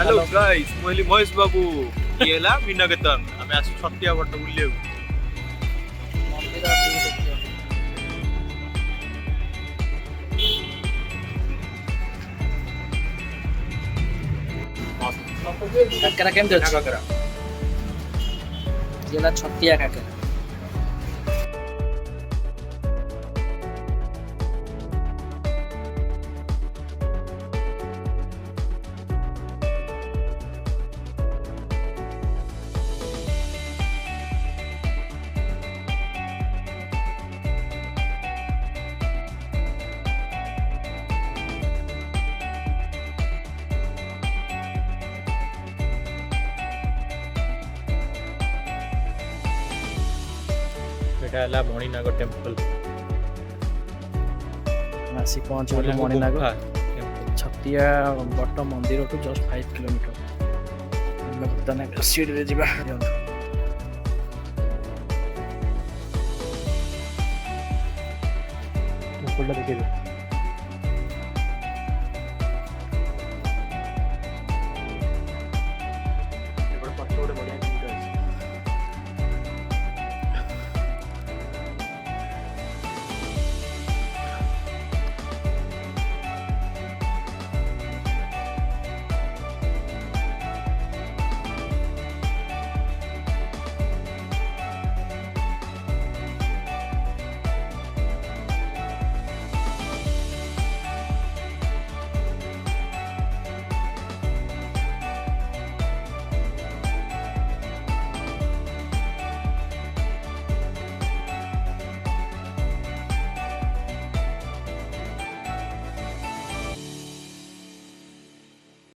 Hello guys मैले महेश बाबू किएला मिनगतन हामी आसु छतियाबाट उल्लेउ କାକରା କେମିତି ଅଛି? ଇଏ ହେଲା ଛତିଆ କାକରା। ଏଟା ହେଲା ମଣିନାଗ ଟେମ୍ପଲ ଆସି ପହଞ୍ଚିଗଲୁ ମଣିନାଗ। ଛତିଆ ବଟ ମନ୍ଦିରଠୁ ଜଷ୍ଟ 5 କିଲୋମିଟର। ଆମେ ବର୍ତ୍ତମାନ ସିଡ଼ିରେ ଯିବା। ଟେମ୍ପଲଟା ଦେଖିବେ